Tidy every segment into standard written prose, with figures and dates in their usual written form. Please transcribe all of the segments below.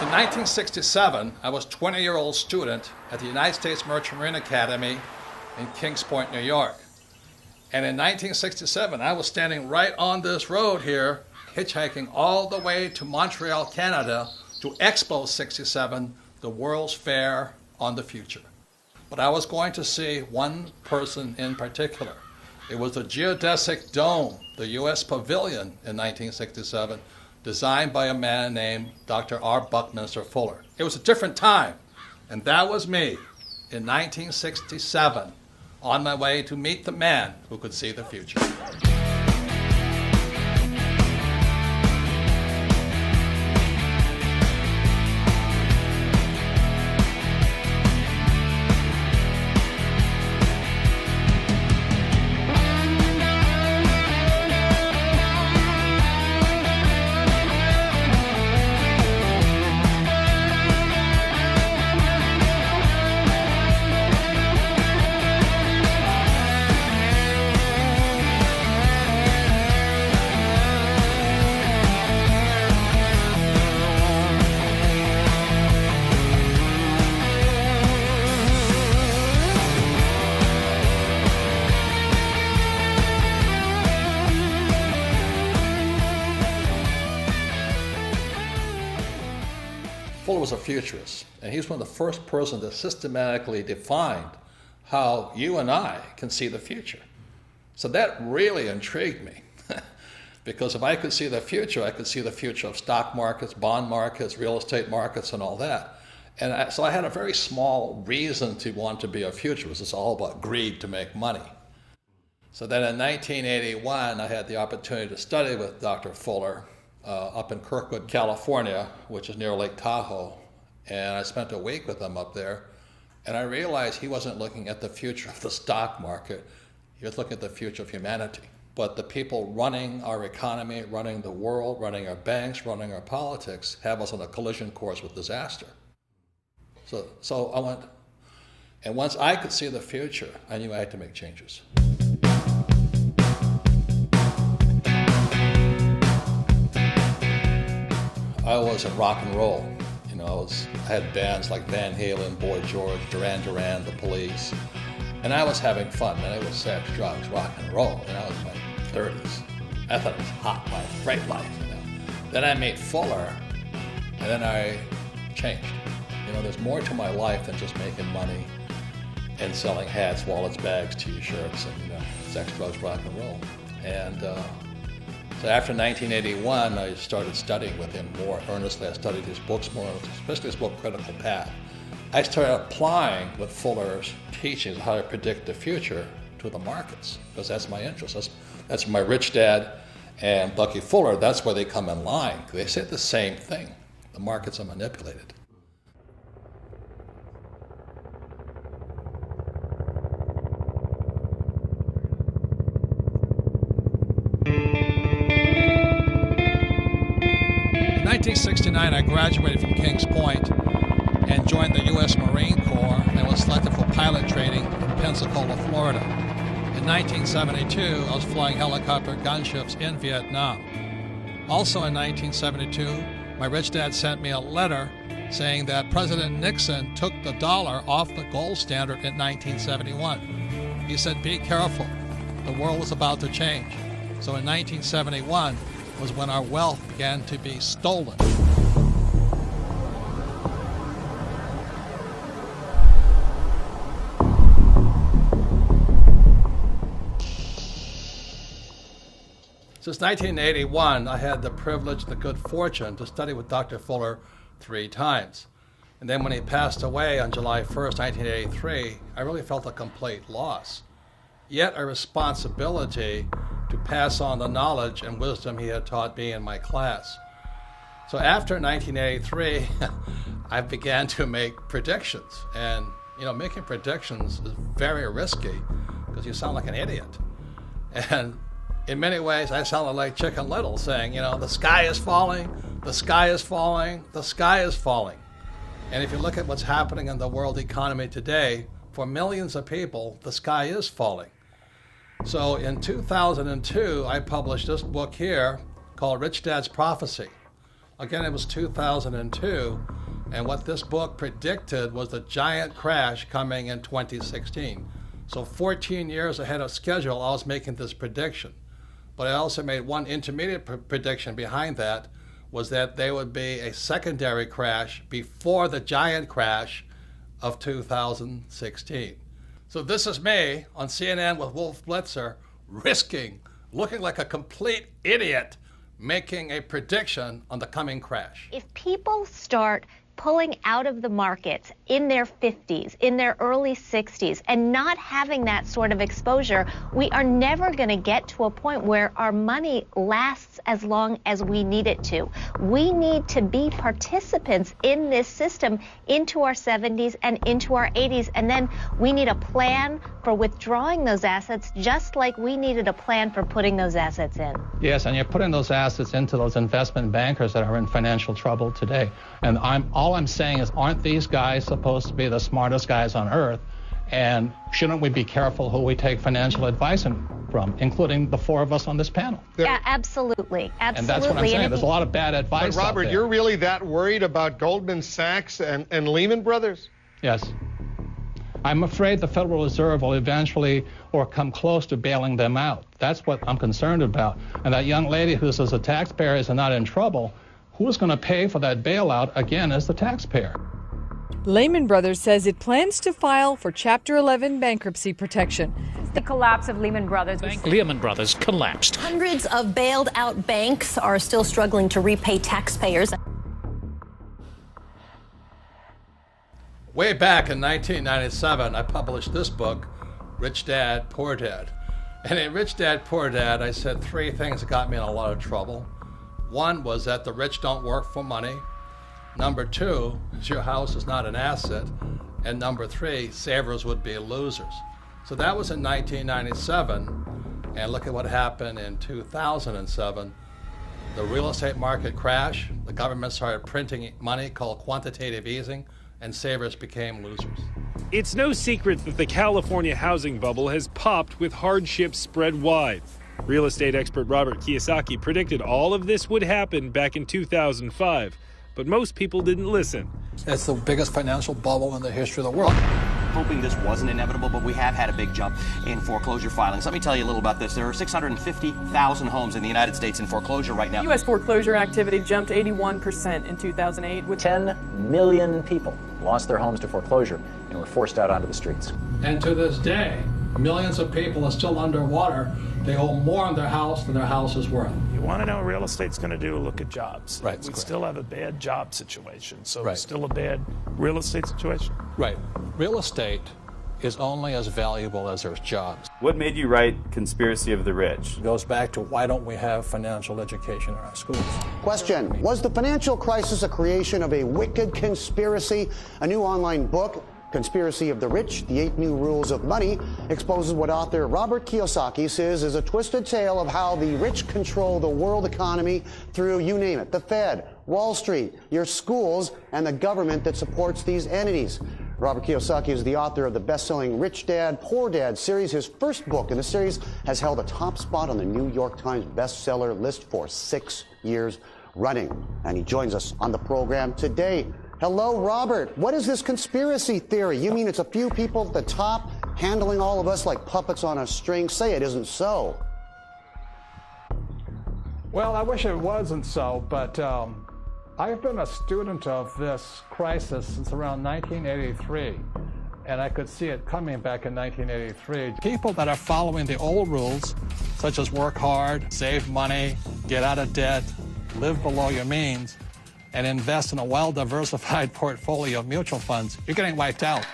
In 1967, I was a 20-year-old student at the United States Merchant Marine Academy in Kings Point, New York. And in 1967, I was standing right on this road here, hitchhiking all the way to Montreal, Canada, to Expo 67, the World's Fair on the Future. But I was going to see one person in particular. It was the geodesic dome, the U.S. Pavilion in 1967, designed by a man named Dr. R. Buckminster Fuller. It was a different time, and that was me in 1967, on my way to meet the man who could see the future. Fuller was a futurist, and he's one of the first persons that systematically defined how you and I can see the future. So that really intrigued me, because if I could see the future, I could see the future of stock markets, bond markets, real estate markets, and all that. And so I had a very small reason to want to be a futurist. It's all about greed to make money. So then in 1981, I had the opportunity to study with Dr. Fuller up in Kirkwood, California, which is near Lake Tahoe. And I spent a week with him up there. And I realized he wasn't looking at the future of the stock market. He was looking at the future of humanity. But the people running our economy, running the world, running our banks, running our politics, have us on a collision course with disaster. So I went, and once I could see the future, I knew I had to make changes. I was in rock and roll. You know, I had bands like Van Halen, Boy George, Duran Duran, The Police, and I was having fun. Man, it was sex, drugs, rock and roll, and I was in my 30s. I thought it was hot life, great life. You know. Then I met Fuller, and then I changed. You know, there's more to my life than just making money and selling hats, wallets, bags, T-shirts, and sex, drugs, rock and roll. And so after 1981, I started studying with him more earnestly. I studied his books more, especially his book, Critical Path. I started applying with Fuller's teachings how to predict the future to the markets, because that's my interest. That's my Rich Dad and Bucky Fuller, that's where they come in line. They say the same thing. The markets are manipulated. In 1969, I graduated from Kings Point and joined the U.S. Marine Corps and was selected for pilot training in Pensacola, Florida. In 1972, I was flying helicopter gunships in Vietnam. Also in 1972, my rich dad sent me a letter saying that President Nixon took the dollar off the gold standard in 1971. He said, "Be careful, the world was about to change." So in 1971 was when our wealth began to be stolen. Since 1981, I had the privilege, the good fortune to study with Dr. Fuller 3 times. And then when he passed away on July 1st, 1983, I really felt a complete loss, yet a responsibility to pass on the knowledge and wisdom he had taught me in my class. So after 1983, I began to make predictions. And making predictions is very risky because you sound like an idiot. And in many ways, I sounded like Chicken Little saying, the sky is falling, the sky is falling, the sky is falling. And if you look at what's happening in the world economy today, for millions of people, the sky is falling. So in 2002, I published this book here called Rich Dad's Prophecy. Again, it was 2002, and what this book predicted was the giant crash coming in 2016. So 14 years ahead of schedule, I was making this prediction. But I also made one intermediate prediction behind that, was that there would be a secondary crash before the giant crash of 2016. So this is me on CNN with Wolf Blitzer, looking like a complete idiot, making a prediction on the coming crash. If people start pulling out of the markets in their 50s, in their early 60s, and not having that sort of exposure, we are never going to get to a point where our money lasts as long as we need it to. We need to be participants in this system into our 70s and into our 80s, and then we need a plan for withdrawing those assets, just like we needed a plan for putting those assets in. Yes, and you're putting those assets into those investment bankers that are in financial trouble today. And all I'm saying is, aren't these guys supposed to be the smartest guys on earth? And shouldn't we be careful who we take financial advice from, including the four of us on this panel? Yeah, absolutely. Absolutely. And that's what I'm saying. There's a lot of bad advice. But Robert, you're really that worried about Goldman Sachs and Lehman Brothers? Yes. I'm afraid the Federal Reserve will eventually or come close to bailing them out. That's what I'm concerned about. And that young lady who says the taxpayers are not in trouble, who's going to pay for that bailout again as the taxpayer? Lehman Brothers says it plans to file for Chapter 11 bankruptcy protection. The collapse of Lehman Brothers. Lehman Brothers collapsed. Hundreds of bailed out banks are still struggling to repay taxpayers. Way back in 1997, I published this book, Rich Dad, Poor Dad. And in Rich Dad, Poor Dad, I said three things that got me in a lot of trouble. One was that the rich don't work for money. Number two, your house is not an asset. And number three, savers would be losers. So that was in 1997. And look at what happened in 2007. The real estate market crashed. The government started printing money called quantitative easing, and savers became losers. It's no secret that the California housing bubble has popped with hardships spread wide. Real estate expert Robert Kiyosaki predicted all of this would happen back in 2005, but most people didn't listen. It's the biggest financial bubble in the history of the world. Hoping this wasn't inevitable, but we have had a big jump in foreclosure filings. Let me tell you a little about this. There are 650,000 homes in the United States in foreclosure right now. U.S. foreclosure activity jumped 81% in 2008. With 10 million people lost their homes to foreclosure and were forced out onto the streets. And to this day, millions of people are still underwater. They owe more on their house than their house is worth. You want to know what real estate's going to do? Look at jobs. Right. We still have a bad job situation, so Right. it's still a bad real estate situation. Right. Real estate is only as valuable as there's jobs. What made you write Conspiracy of the Rich? It goes back to why don't we have financial education in our schools? Question: was the financial crisis a creation of a wicked conspiracy? A new online book, Conspiracy of the Rich, The 8 New Rules of Money, exposes what author Robert Kiyosaki says is a twisted tale of how the rich control the world economy through, you name it, the Fed, Wall Street, your schools, and the government that supports these entities. Robert Kiyosaki is the author of the best-selling Rich Dad, Poor Dad series. His first book in the series has held a top spot on the New York Times bestseller list for 6 years running. And he joins us on the program today. Hello, Robert. What is this conspiracy theory? You mean it's a few people at the top handling all of us like puppets on a string? Say it isn't so. Well, I wish it wasn't so, but I've been a student of this crisis since around 1983, and I could see it coming back in 1983. People that are following the old rules, such as work hard, save money, get out of debt, live below your means, and invest in a well-diversified portfolio of mutual funds, you're getting wiped out.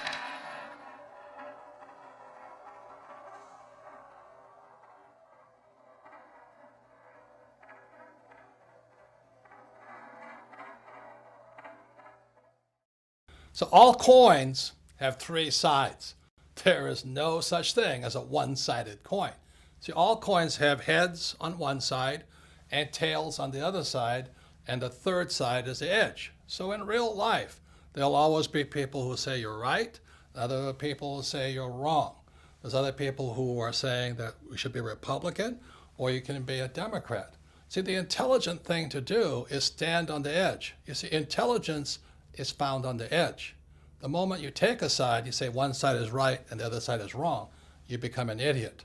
So all coins have three sides. There is no such thing as a one-sided coin. See, all coins have heads on one side and tails on the other side, and the third side is the edge. So in real life, there'll always be people who say you're right, other people who say you're wrong. There's other people who are saying that we should be Republican or you can be a Democrat. See, the intelligent thing to do is stand on the edge. You see, intelligence is found on the edge. The moment you take a side, you say one side is right and the other side is wrong, you become an idiot.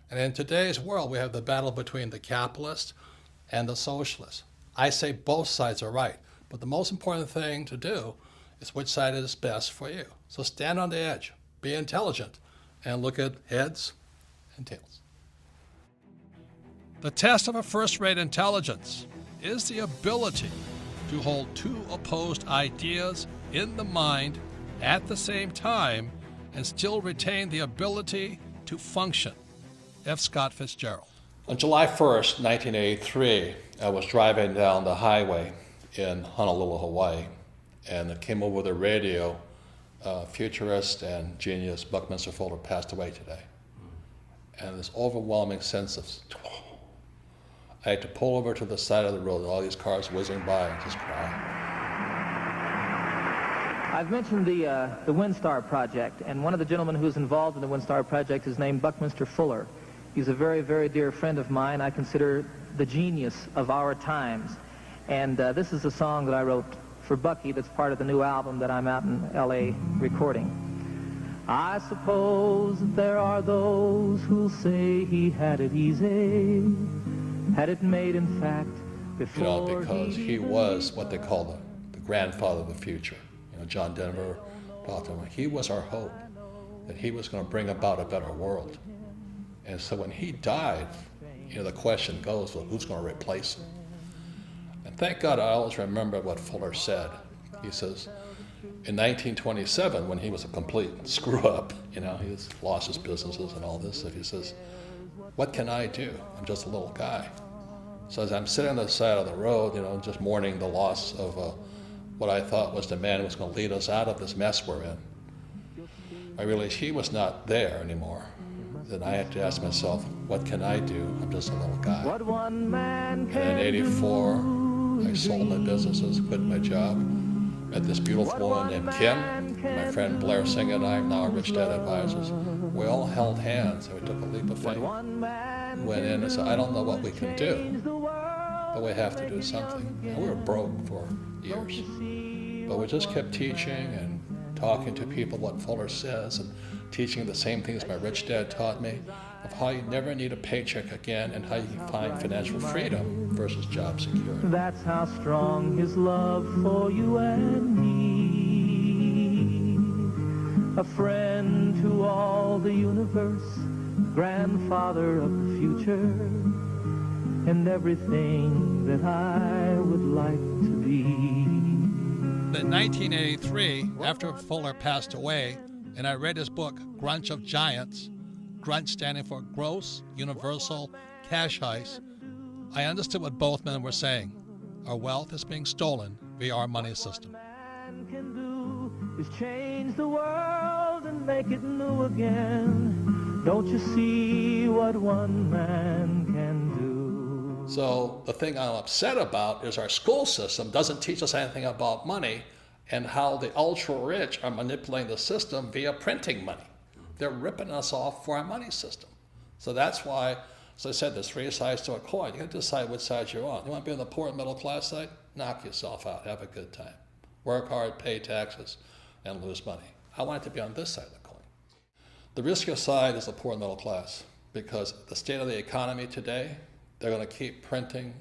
And in today's world, we have the battle between the capitalists and the socialists. I say both sides are right, but the most important thing to do is which side is best for you. So stand on the edge, be intelligent, and look at heads and tails. The test of a first-rate intelligence is the ability to hold two opposed ideas in the mind at the same time and still retain the ability to function. F. Scott Fitzgerald. On July 1st, 1983, I was driving down the highway in Honolulu, Hawaii, and it came over the radio, futurist and genius Buckminster Fuller passed away today. And this overwhelming sense of, I had to pull over to the side of the road, all these cars whizzing by, and just cry. I've mentioned the WinStar project, and one of the gentlemen who's involved in the WinStar project is named Buckminster Fuller. He's a very, very dear friend of mine. I consider the genius of our times. And this is a song that I wrote for Bucky that's part of the new album that I'm out in L.A. recording. I suppose that there are those who'll say he had it easy, had it made in fact before. Because he was what they call the grandfather of the future. John Denver talked to him. He was our hope, that he was going to bring about a better world. And so when he died, the question goes, well, who's going to replace him? And thank God I always remember what Fuller said. He says, in 1927, when he was a complete screw-up, he lost his businesses and all this stuff, he says, what can I do? I'm just a little guy. So as I'm sitting on the side of the road, just mourning the loss of what I thought was the man who was going to lead us out of this mess we're in, I realized he was not there anymore. Then I had to ask myself, what can I do? I'm just a little guy. What one man can and in '84, I sold my businesses, quit my job, met this beautiful woman named Kim. My friend Blair Singh and I, now Rich Dad Advisors, we all held hands and we took a leap of faith. Went in and said, I don't know what we can do, but we have to do something. And we were broke for years. But we just kept teaching and talking to people what Fuller says and teaching the same things my rich dad taught me of how you never need a paycheck again and how you can find financial freedom versus job security. That's how strong his love for you and me. A friend to all the universe, grandfather of the future, and everything that I would like to be. In 1983, after Fuller passed away, and I read his book, Grunch of Giants, Grunch standing for Gross Universal Cash Heist, I understood what both men were saying. Our wealth is being stolen via our money system. What man can do is change the world and make it new again. Don't you see what one man can do? So the thing I'm upset about is our school system doesn't teach us anything about money and how the ultra-rich are manipulating the system via printing money. They're ripping us off for our money system. So that's why, as I said, there's three sides to a coin. You got to decide which side you're on. You want to be on the poor and middle class side? Knock yourself out. Have a good time. Work hard, pay taxes, and lose money. I want it to be on this side of the coin. The riskier side is the poor and middle class, because the state of the economy today, they're going to keep printing.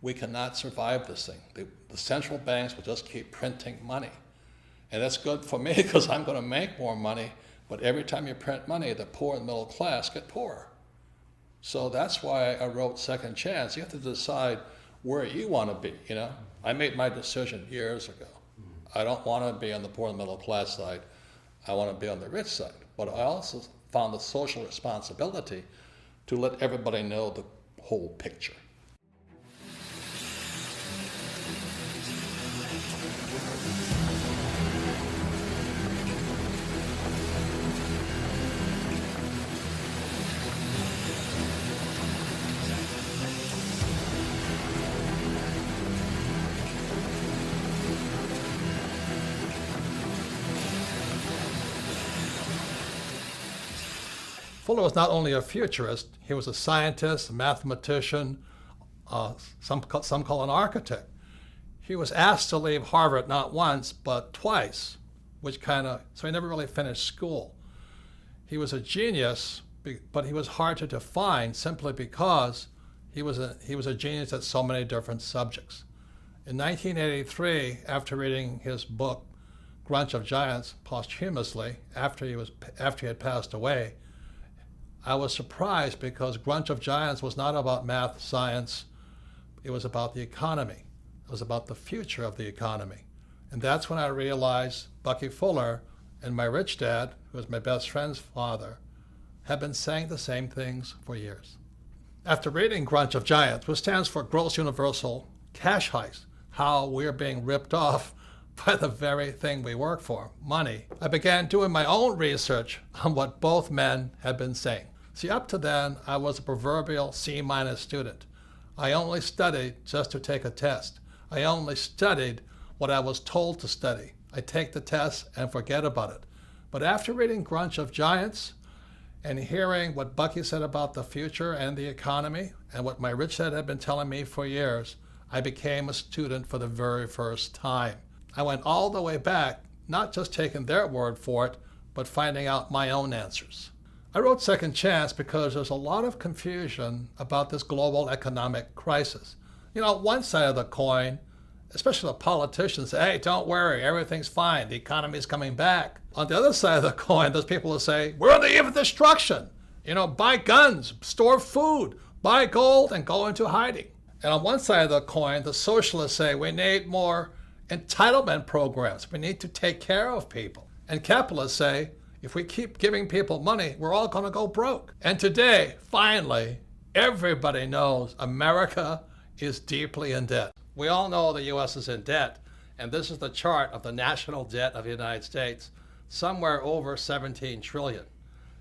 We cannot survive this thing. The central banks will just keep printing money. And that's good for me because I'm going to make more money, but every time you print money, the poor and middle class get poorer. So that's why I wrote Second Chance. You have to decide where you want to be, I made my decision years ago. I don't want to be on the poor and middle class side. I want to be on the rich side. But I also found the social responsibility to let everybody know the whole picture. Fuller was not only a futurist, he was a scientist, a mathematician, some call an architect. He was asked to leave Harvard not once, but twice, so he never really finished school. He was a genius, but he was hard to define simply because he was a genius at so many different subjects. In 1983, after reading his book, Grunch of Giants, posthumously, after he had passed away, I was surprised because Grunch of Giants was not about math, science, it was about the economy. It was about the future of the economy. And that's when I realized Bucky Fuller and my rich dad, who was my best friend's father, had been saying the same things for years. After reading Grunch of Giants, which stands for Gross Universal Cash Heist, how we're being ripped off by the very thing we work for, money, I began doing my own research on what both men had been saying. See, up to then, I was a proverbial C- student. I only studied just to take a test. I only studied what I was told to study. I take the test and forget about it. But after reading Grunch of Giants and hearing what Bucky said about the future and the economy and what my rich dad had been telling me for years, I became a student for the very first time. I went all the way back, not just taking their word for it, but finding out my own answers. I wrote Second Chance because there's a lot of confusion about this global economic crisis. You know, one side of the coin, especially the politicians, say, hey, don't worry, everything's fine, the economy's coming back. On the other side of the coin, there's people who say, we're on the eve of destruction. You know, buy guns, store food, buy gold, and go into hiding. And on one side of the coin, the socialists say, we need more entitlement programs. We need to take care of people. And capitalists say, if we keep giving people money, we're all going to go broke. And today, finally, everybody knows America is deeply in debt. We all know the U.S. is in debt, and this is the chart of the national debt of the United States, somewhere over 17 trillion.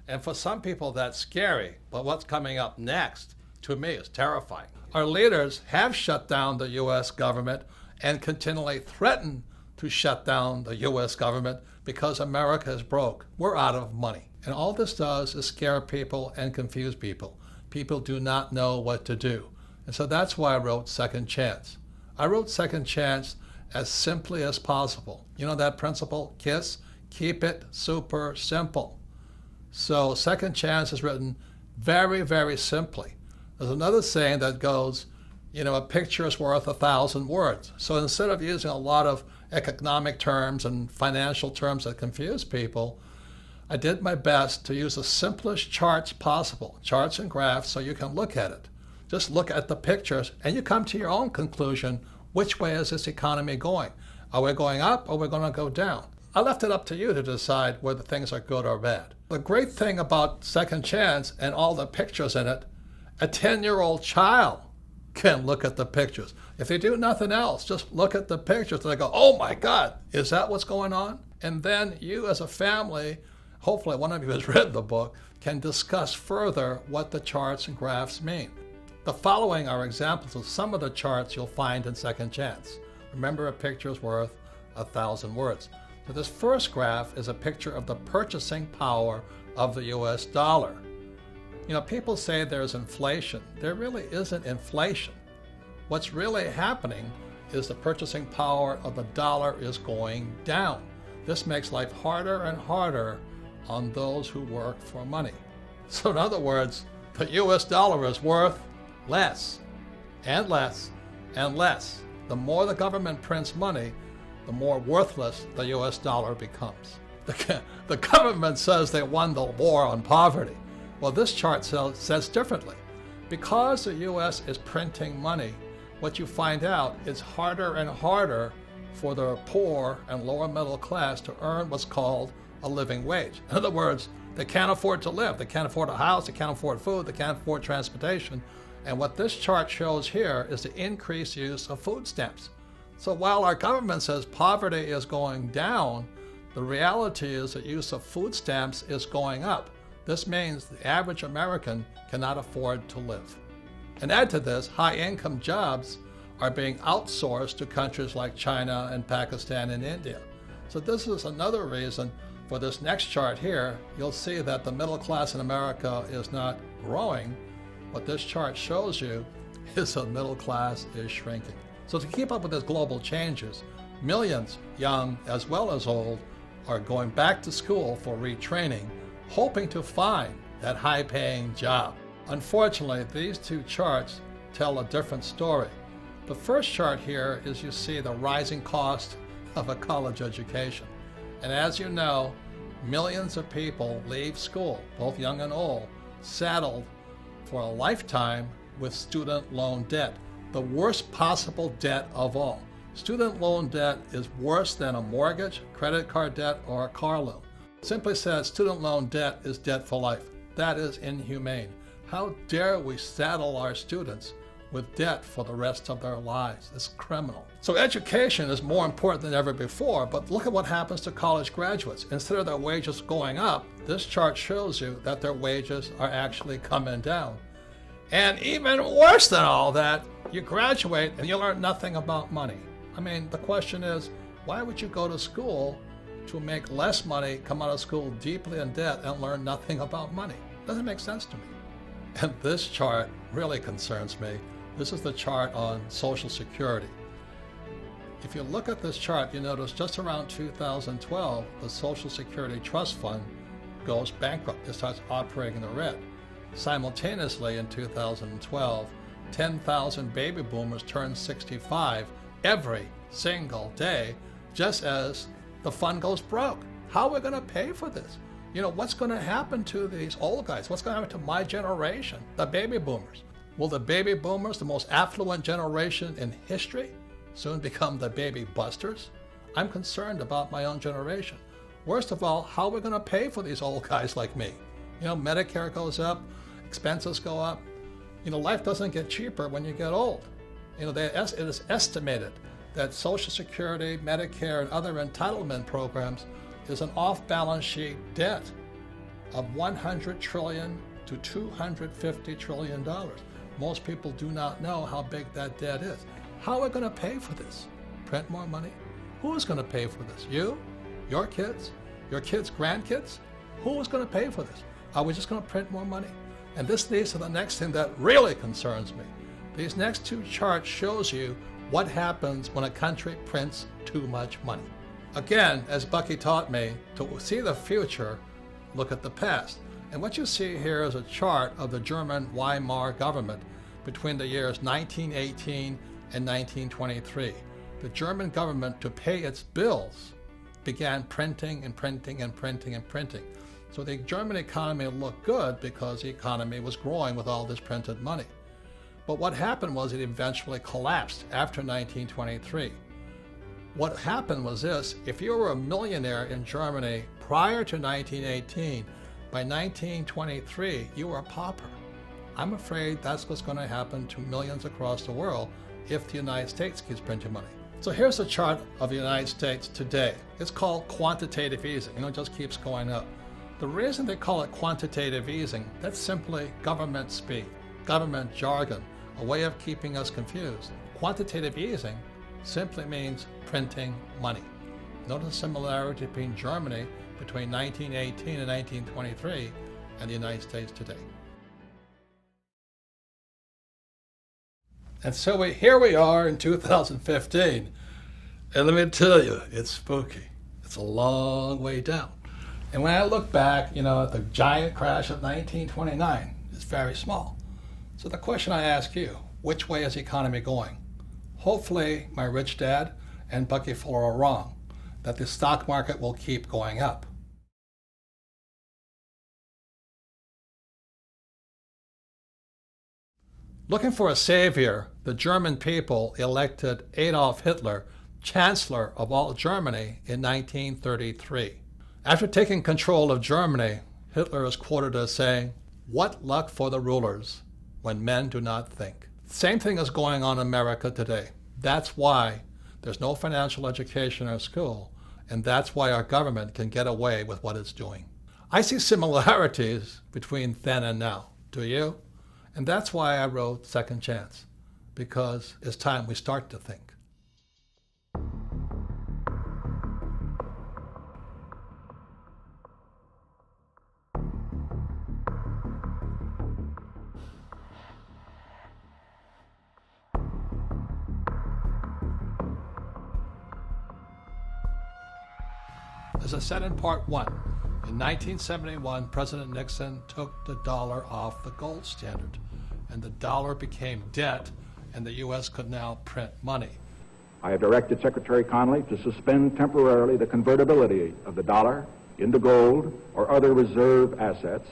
And for some people, that's scary, but what's coming up next, to me, is terrifying. Our leaders have shut down the U.S. government and continually threaten to shut down the U.S. government because America is broke. We're out of money. And all this does is scare people and confuse people. People do not know what to do. And so that's why I wrote Second Chance. I wrote Second Chance as simply as possible. You know that principle, KISS? Keep it super simple. So Second Chance is written very, very simply. There's another saying that goes, you know, a picture is worth 1,000 words. So instead of using a lot of economic terms and financial terms that confuse people, I did my best to use the simplest charts possible, charts and graphs, so you can look at it. Just look at the pictures and you come to your own conclusion. Which way is this economy going? Are we going up or are we going to go down? I left it up to you to decide whether things are good or bad. The great thing about Second Chance and all the pictures in it, a 10-year-old child can look at the pictures. If they do nothing else, just look at the pictures and they go, oh my God, is that what's going on? And then you as a family, hopefully one of you has read the book, can discuss further what the charts and graphs mean. The following are examples of some of the charts you'll find in Second Chance. Remember, a picture is worth 1,000 words. So this first graph is a picture of the purchasing power of the US dollar. You know, people say there's inflation. There really isn't inflation. What's really happening is the purchasing power of the dollar is going down. This makes life harder and harder on those who work for money. So in other words, the US dollar is worth less and less and less. The more the government prints money, the more worthless the US dollar becomes. The government says they won the war on poverty. Well, this chart says differently. Because the U.S. is printing money, what you find out is harder and harder for the poor and lower middle class to earn what's called a living wage. In other words, they can't afford to live. They can't afford a house, they can't afford food, they can't afford transportation. And what this chart shows here is the increased use of food stamps. So while our government says poverty is going down, the reality is that use of food stamps is going up. This means the average American cannot afford to live. And add to this, high-income jobs are being outsourced to countries like China and Pakistan and India. So this is another reason For this next chart here, you'll see that the middle class in America is not growing. What this chart shows you is the middle class is shrinking. So to keep up with these global changes, millions, young as well as old, are going back to school for retraining, hoping to find that high-paying job. Unfortunately, these two charts tell a different story. The first chart here is you see the rising cost of a college education. And as you know, millions of people leave school, both young and old, saddled for a lifetime with student loan debt, the worst possible debt of all. Student loan debt is worse than a mortgage, credit card debt, or a car loan. Simply said, student loan debt is debt for life. That is inhumane. How dare we saddle our students with debt for the rest of their lives? It's criminal. So education is more important than ever before, but look at what happens to college graduates. Instead of their wages going up, this chart shows you that their wages are actually coming down. And even worse than all that, you graduate and you learn nothing about money. I mean, the question is, why would you go to school to make less money, come out of school deeply in debt, and learn nothing about money? Doesn't make sense to me. And this chart really concerns me. This is the chart on Social Security. If you look at this chart, you notice just around 2012, the Social Security Trust Fund goes bankrupt. It starts operating in the red. Simultaneously, in 2012, 10,000 baby boomers turn 65 every single day, just as the fund goes broke. How are we going to pay for this? You know, what's going to happen to these old guys? What's going to happen to my generation, the baby boomers? Will the baby boomers, the most affluent generation in history, soon become the baby busters? I'm concerned about my own generation. Worst of all, how are we going to pay for these old guys like me? You know, Medicare goes up, expenses go up. You know, life doesn't get cheaper when you get old. You know, it is estimated that Social Security, Medicare, and other entitlement programs is an off-balance sheet debt of $100 trillion to $250 trillion. Most people do not know how big that debt is. How are we going to pay for this? Print more money? Who is going to pay for this? You? Your kids? Your kids' grandkids? Who is going to pay for this? Are we just going to print more money? And this leads to the next thing that really concerns me. These next two charts shows you what happens when a country prints too much money. Again, as Bucky taught me, to see the future, look at the past. And what you see here is a chart of the German Weimar government between the years 1918 and 1923. The German government, to pay its bills, began printing and printing and printing and printing. So the German economy looked good because the economy was growing with all this printed money. But what happened was it eventually collapsed after 1923. What happened was this: if you were a millionaire in Germany prior to 1918, by 1923, you were a pauper. I'm afraid that's what's going to happen to millions across the world if the United States keeps printing money. So here's a chart of the United States today. It's called quantitative easing. You know, it just keeps going up. The reason they call it quantitative easing, that's simply government speak, government jargon, a way of keeping us confused. Quantitative easing simply means printing money. Notice the similarity between Germany between 1918 and 1923 and the United States today. And so here we are in 2015, and let me tell you, it's spooky. It's a long way down. And when I look back, you know, at the giant crash of 1929, it's very small. So the question I ask you, which way is the economy going? Hopefully my rich dad and Bucky Fuller are wrong, that the stock market will keep going up. Looking for a savior, the German people elected Adolf Hitler Chancellor of all Germany in 1933. After taking control of Germany, Hitler is quoted as saying, "What luck for the rulers when men do not think." Same thing is going on in America today. That's why there's no financial education or school, and that's why our government can get away with what it's doing. I see similarities between then and now. Do you? And that's why I wrote Second Chance, because it's time we start to think. As I said in part one, in 1971, President Nixon took the dollar off the gold standard, and the dollar became debt, and the U.S. could now print money. I have directed Secretary Connally to suspend temporarily the convertibility of the dollar into gold or other reserve assets.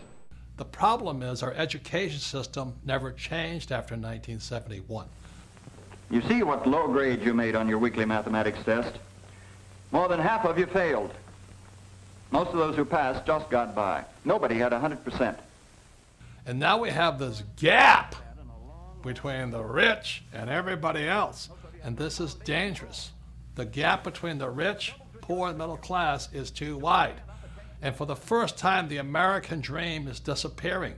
The problem is our education system never changed after 1971. You see what low grade you made on your weekly mathematics test? More than half of you failed. Most of those who passed just got by. Nobody had 100%. And now we have this gap between the rich and everybody else. And this is dangerous. The gap between the rich, poor, and middle class is too wide. And for the first time, the American dream is disappearing.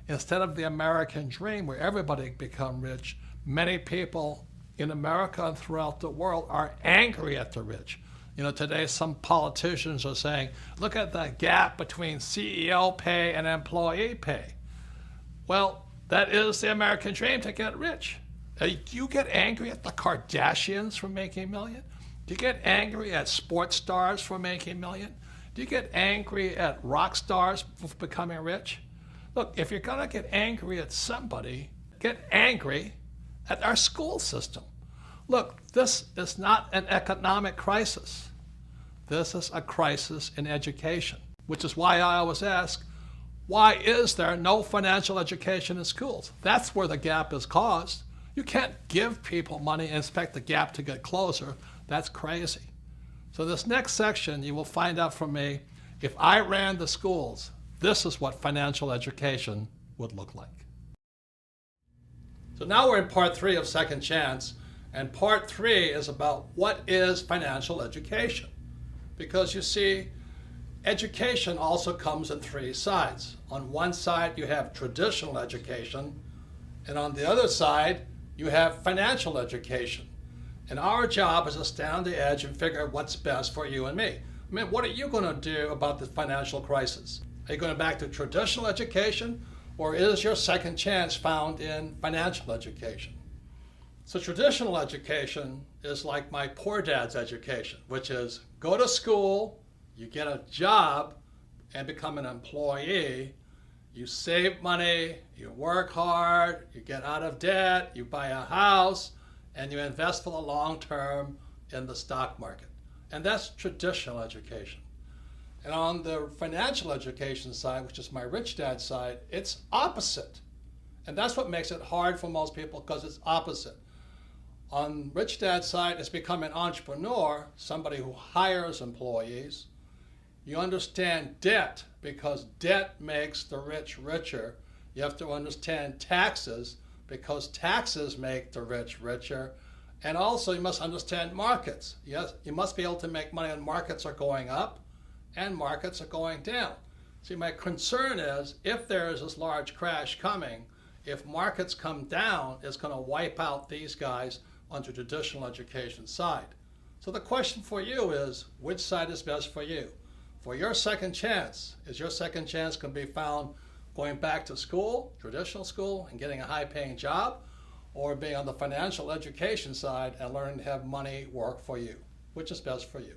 Instead of the American dream where everybody become rich, many people in America and throughout the world are angry at the rich. You know, today some politicians are saying, look at the gap between CEO pay and employee pay. Well, that is the American dream, to get rich. Do you get angry at the Kardashians for making million? Do you get angry at sports stars for making million? Do you get angry at rock stars for becoming rich? Look, if you're going to get angry at somebody, get angry at our school system. Look, this is not an economic crisis. This is a crisis in education, which is why I always ask, why is there no financial education in schools? That's where the gap is caused. You can't give people money and expect the gap to get closer. That's crazy. So this next section, you will find out from me, if I ran the schools, this is what financial education would look like. So now we're in part 3 of Second Chance, and part 3 is about what is financial education. Because you see, education also comes in 3 sides. On one side, you have traditional education, and on the other side, you have financial education. And our job is to stand on the edge and figure out what's best for you and me. I mean, what are you going to do about the financial crisis? Are you going back to traditional education, or is your second chance found in financial education? So traditional education is like my poor dad's education, which is go to school, you get a job and become an employee, you save money, you work hard, you get out of debt, you buy a house, and you invest for the long term in the stock market. And that's traditional education. And on the financial education side, which is my rich dad side, it's opposite. And that's what makes it hard for most people, because it's opposite. On rich dad's side, it's become an entrepreneur, somebody who hires employees. You understand debt, because debt makes the rich richer. You have to understand taxes, because taxes make the rich richer. And also you must understand markets. Yes, you must be able to make money when markets are going up and markets are going down. See, my concern is if there is this large crash coming, if markets come down, it's going to wipe out these guys on the traditional education side. So the question for you is, which side is best for you? For your second chance, is your second chance going to be found going back to school, traditional school, and getting a high-paying job, or being on the financial education side and learning to have money work for you? Which is best for you?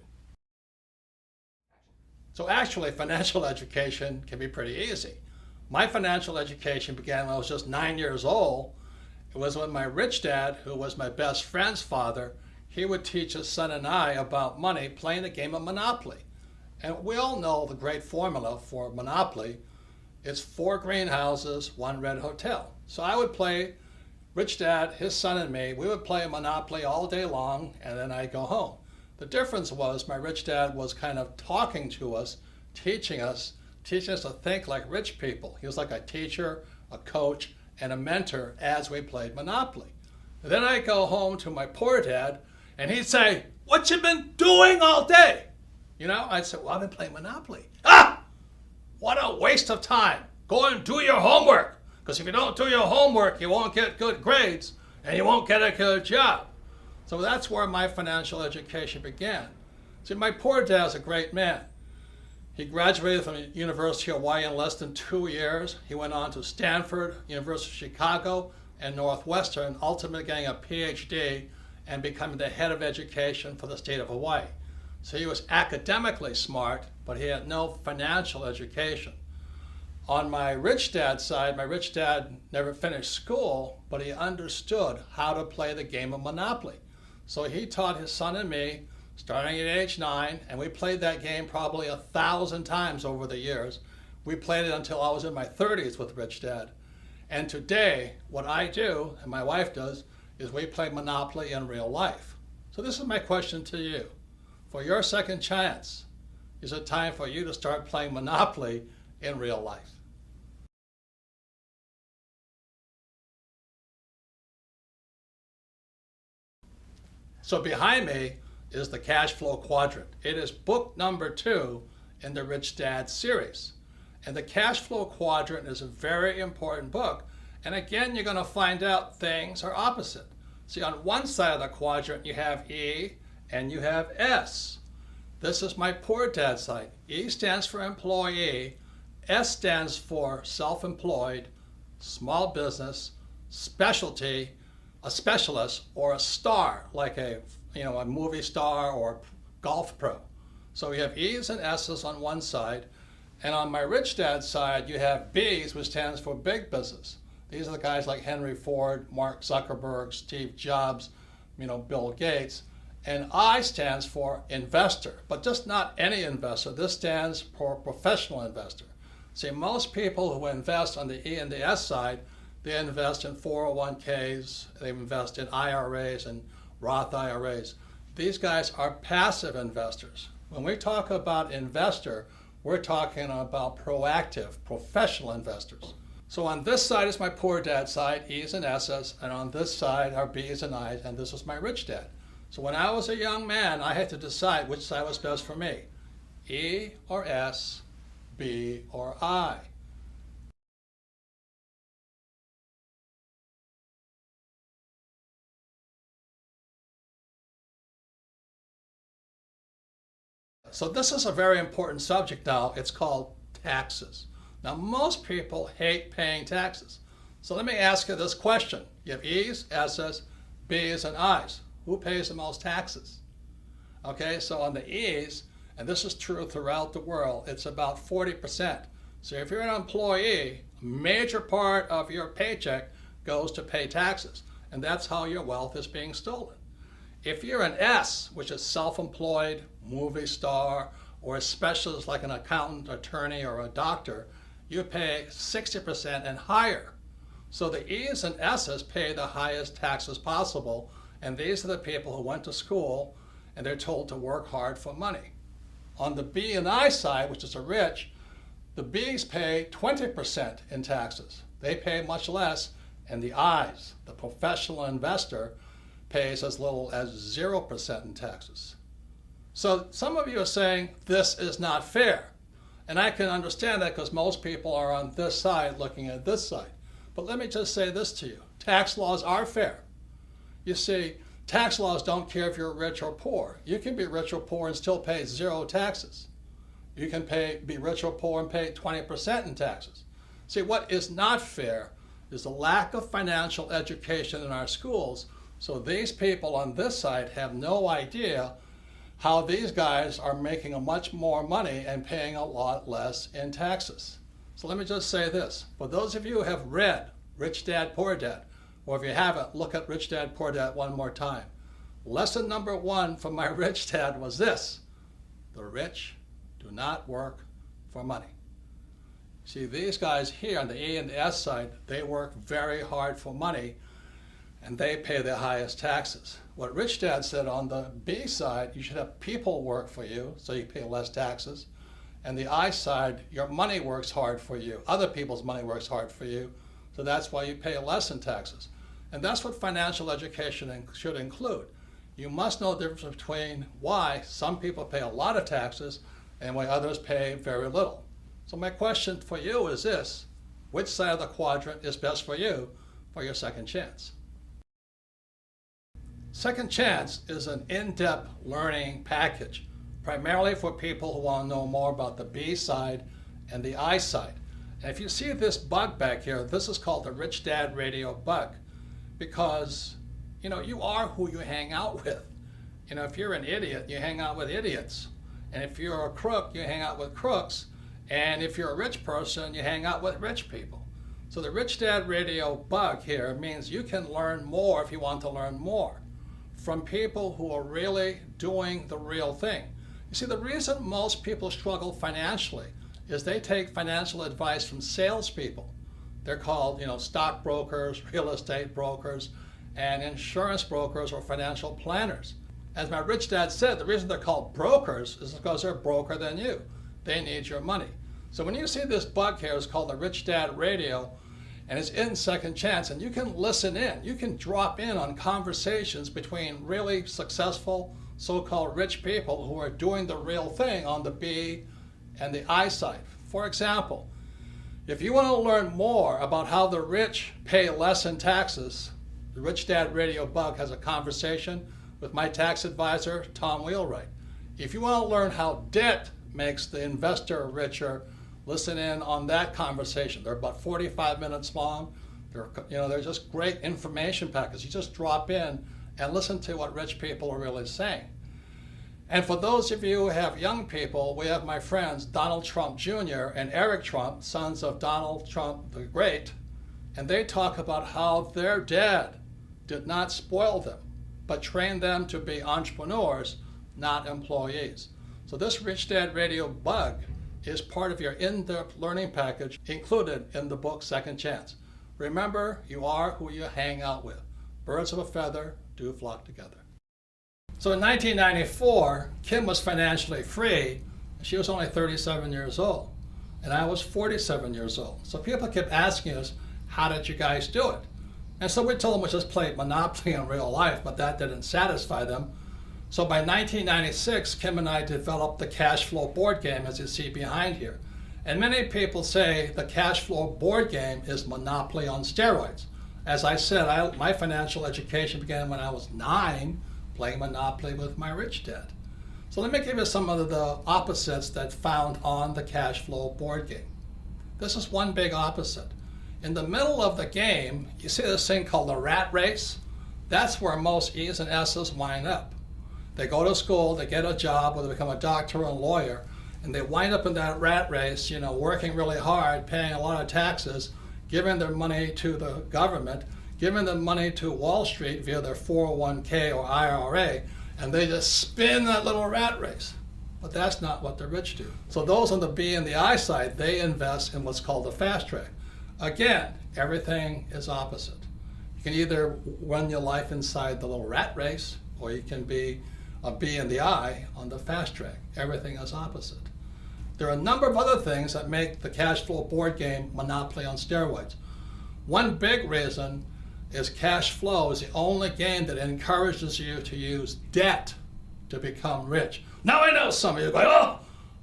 So actually, financial education can be pretty easy. My financial education began when I was just 9 years old. It was when my rich dad, who was my best friend's father, he would teach his son and I about money playing the game of Monopoly. And we all know the great formula for Monopoly. It's 4 greenhouses, 1 red hotel. So I would play, rich dad, his son and me, we would play Monopoly all day long, and then I'd go home. The difference was my rich dad was kind of talking to us, teaching us to think like rich people. He was like a teacher, a coach, and a mentor as we played Monopoly. And then I'd go home to my poor dad, and he'd say, "What you been doing all day?" You know, I'd say, "Well, I've been playing Monopoly." "Ah! What a waste of time. Go and do your homework. Because if you don't do your homework, you won't get good grades, and you won't get a good job." So that's where my financial education began. See, my poor dad's a great man. He graduated from the University of Hawaii in less than 2 years. He went on to Stanford, University of Chicago, and Northwestern, ultimately getting a PhD and becoming the head of education for the state of Hawaii. So he was academically smart, but he had no financial education. On my rich dad's side, my rich dad never finished school, but he understood how to play the game of Monopoly. So he taught his son and me, starting at age 9, and we played that game probably 1,000 times over the years. We played it until I was in my 30s with Rich Dad. And today, what I do, and my wife does, is we play Monopoly in real life. So this is my question to you. For your second chance, is it time for you to start playing Monopoly in real life? So behind me is the cash flow quadrant. It is book number 2 in the Rich Dad series. And the cash flow quadrant is a very important book. And again, you're going to find out things are opposite. See, on one side of the quadrant, you have E and you have S. This is my poor dad side. E stands for employee. S stands for self-employed, small business, specialty, a specialist, or a star, like a movie star or golf pro. So you have E's and S's on one side, and on my rich dad side, you have B's, which stands for big business. These are the guys like Henry Ford, Mark Zuckerberg, Steve Jobs, Bill Gates. And I stands for investor, but just not any investor. This stands for professional investor. See, most people who invest on the E and the S side, they invest in 401ks, they invest in IRAs and Roth IRAs. These guys are passive investors. When we talk about investor, we're talking about proactive, professional investors. So on this side is my poor dad side, E's and S's, and on this side are B's and I's, and this is my rich dad. So when I was a young man, I had to decide which side was best for me, E or S, B or I. So this is a very important subject now. It's called taxes. Now, most people hate paying taxes. So let me ask you this question. You have E's, S's, B's, and I's. Who pays the most taxes? Okay, so on the E's, and this is true throughout the world, it's about 40%. So if you're an employee, a major part of your paycheck goes to pay taxes, and that's how your wealth is being stolen. If you're an S, which is self-employed, movie star, or a specialist like an accountant, attorney, or a doctor, you pay 60% and higher. So the E's and S's pay the highest taxes possible, and these are the people who went to school and they're told to work hard for money. On the B and I side, which is the rich, the B's pay 20% in taxes. They pay much less, and the I's, the professional investor, pays as little as 0% in taxes. So some of you are saying this is not fair. And I can understand that because most people are on this side looking at this side. But let me just say this to you. Tax laws are fair. You see, tax laws don't care if you're rich or poor. You can be rich or poor and still pay 0 taxes. You can be rich or poor and pay 20% in taxes. See, what is not fair is the lack of financial education in our schools. So these people on this side have no idea how these guys are making much more money and paying a lot less in taxes. So let me just say this. For those of you who have read Rich Dad, Poor Dad, or if you haven't, look at Rich Dad, Poor Dad one more time. Lesson number 1 from my rich dad was this: the rich do not work for money. See, these guys here on the E and the S side, they work very hard for money, and they pay the highest taxes. What Rich Dad said on the B side, you should have people work for you, so you pay less taxes. And the I side, your money works hard for you. Other people's money works hard for you, so that's why you pay less in taxes. And that's what financial education should include. You must know the difference between why some people pay a lot of taxes and why others pay very little. So my question for you is this: which side of the quadrant is best for you for your second chance? Second Chance is an in-depth learning package, primarily for people who want to know more about the B side and the I side. And if you see this bug back here, this is called the Rich Dad Radio bug, because you are who you hang out with. You know, if you're an idiot, you hang out with idiots. And if you're a crook, you hang out with crooks. And if you're a rich person, you hang out with rich people. So the Rich Dad Radio bug here means you can learn more if you want to learn more from people who are really doing the real thing. You see, the reason most people struggle financially is they take financial advice from salespeople. They're called, you know, stockbrokers, real estate brokers, and insurance brokers or financial planners. As my rich dad said, the reason they're called brokers is because they're broker than you. They need your money. So when you see this bug here, it's called the Rich Dad Radio, and it's in Second Chance, and you can listen in. You can drop in on conversations between really successful so-called rich people who are doing the real thing on the B and the I side. For example, if you want to learn more about how the rich pay less in taxes, the Rich Dad Radio bug has a conversation with my tax advisor, Tom Wheelwright. If you want to learn how debt makes the investor richer, listen in on that conversation. They're about 45 minutes long. They're just great information packets. You just drop in and listen to what rich people are really saying. And for those of you who have young people, we have my friends Donald Trump Jr. and Eric Trump, sons of Donald Trump the Great, and they talk about how their dad did not spoil them, but trained them to be entrepreneurs, not employees. So this Rich Dad Radio bug is part of your in-depth learning package included in the book Second Chance. Remember, you are who you hang out with. Birds of a feather do flock together. So in 1994, Kim was financially free. She was only 37 years old, and I was 47 years old. So people kept asking us, how did you guys do it? And so we told them we just played Monopoly in real life, but that didn't satisfy them. So by 1996, Kim and I developed the cash flow board game, as you see behind here. And many people say the cash flow board game is Monopoly on steroids. As I said, my financial education began when I was 9, playing Monopoly with my rich dad. So let me give you some of the opposites that found on the cash flow board game. This is one big opposite. In the middle of the game, you see this thing called the rat race? That's where most E's and S's wind up. They go to school, they get a job, or they become a doctor or a lawyer, and they wind up in that rat race, you know, working really hard, paying a lot of taxes, giving their money to the government, giving them money to Wall Street via their 401k or IRA, and they just spin that little rat race. But that's not what the rich do. So those on the B and the I side, they invest in what's called the fast track. Again, everything is opposite. You can either run your life inside the little rat race, or you can be a B and the I on the fast track. Everything is opposite. There are a number of other things that make the cash flow board game Monopoly on steroids. One big reason is cash flow is the only game that encourages you to use debt to become rich. Now I know some of you go, oh,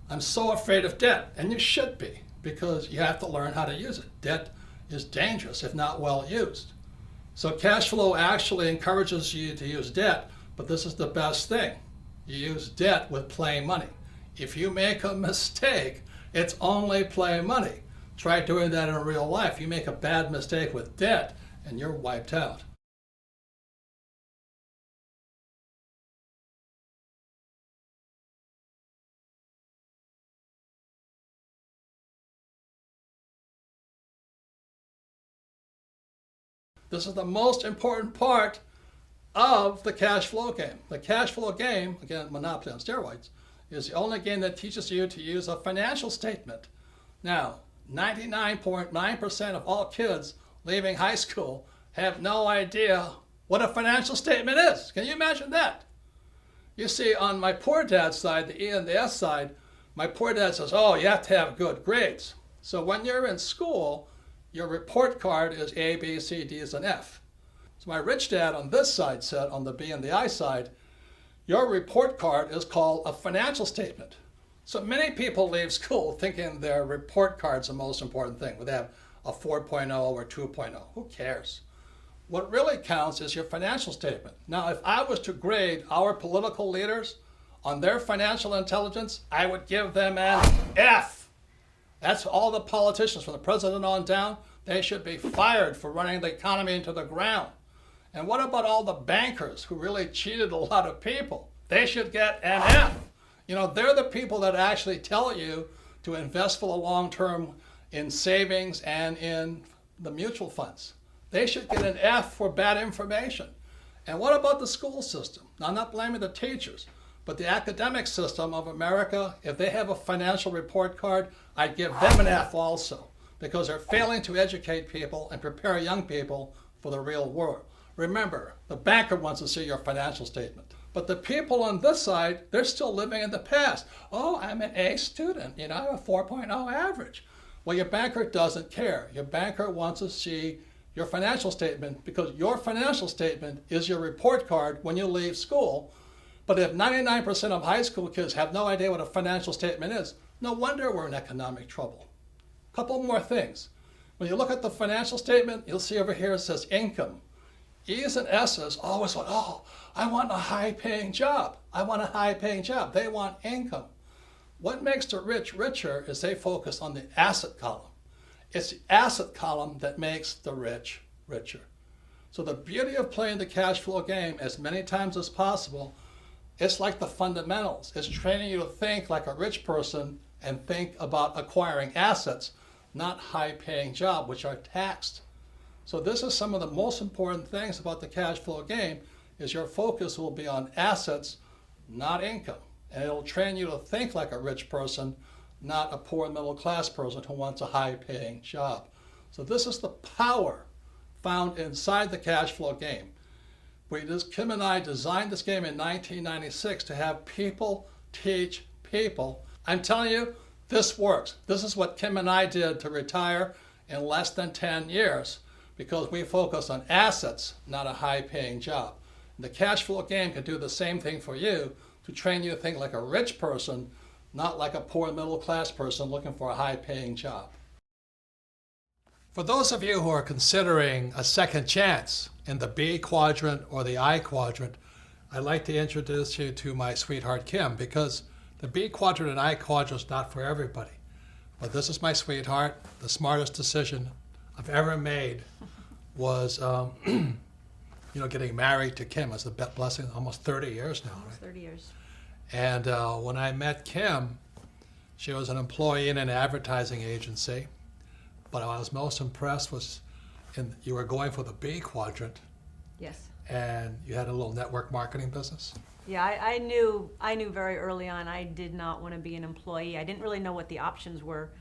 I'm so afraid of debt. And you should be, because you have to learn how to use it. Debt is dangerous if not well used. So cash flow actually encourages you to use debt, but this is the best thing. You use debt with play money. If you make a mistake, it's only play money. Try doing that in real life. You make a bad mistake with debt, and you're wiped out. This is the most important part of the cash flow game. The cash flow game, again, Monopoly on steroids, is the only game that teaches you to use a financial statement. Now, 99.9% of all kids leaving high school have no idea what a financial statement is. Can you imagine that? You see, on my poor dad's side, the E and the S side, my poor dad says, oh, you have to have good grades. So when you're in school, your report card is A, B, C, D's, and F. So my rich dad on this side said, on the B and the I side, your report card is called a financial statement. So many people leave school thinking their report card's the most important thing. Would they have a 4.0 or 2.0? Who cares? What really counts is your financial statement. Now, if I was to grade our political leaders on their financial intelligence, I would give them an F. That's all the politicians, from the president on down. They should be fired for running the economy into the ground. And what about all the bankers who really cheated a lot of people? They should get an F. You know, they're the people that actually tell you to invest for the long term in savings and in the mutual funds. They should get an F for bad information. And what about the school system? Now, I'm not blaming the teachers, but the academic system of America, if they have a financial report card, I'd give them an F also, because they're failing to educate people and prepare young people for the real world. Remember, the banker wants to see your financial statement. But the people on this side, they're still living in the past. Oh, I'm an A student, you know, I have a 4.0 average. Well, your banker doesn't care. Your banker wants to see your financial statement, because your financial statement is your report card when you leave school. But if 99% of high school kids have no idea what a financial statement is, no wonder we're in economic trouble. A couple more things. When you look at the financial statement, you'll see over here it says income. E's and S's always want, oh, I want a high-paying job. I want a high-paying job. They want income. What makes the rich richer is they focus on the asset column. It's the asset column that makes the rich richer. So the beauty of playing the cash flow game as many times as possible, it's like the fundamentals. It's training you to think like a rich person and think about acquiring assets, not high-paying jobs, which are taxed. So this is some of the most important things about the cash flow game, is your focus will be on assets, not income. And it'll train you to think like a rich person, not a poor middle class person who wants a high paying job. So this is the power found inside the cash flow game. Kim and I designed this game in 1996 to have people teach people. I'm telling you, this works. This is what Kim and I did to retire in less than 10 years, because we focus on assets, not a high paying job. And the cash flow game can do the same thing for you, to train you to think like a rich person, not like a poor middle class person looking for a high paying job. For those of you who are considering a second chance in the B quadrant or the I quadrant, I'd like to introduce you to my sweetheart Kim, because the B quadrant and I quadrant is not for everybody. But this is my sweetheart. The smartest decision I've ever made was getting married to Kim. It's a blessing, almost 30 years now. Almost 30 years. And when I met Kim, she was an employee in an advertising agency. But what I was most impressed was you were going for the B quadrant. Yes. And you had a little network marketing business. Yeah, I knew very early on I did not want to be an employee. I didn't really know what the options were,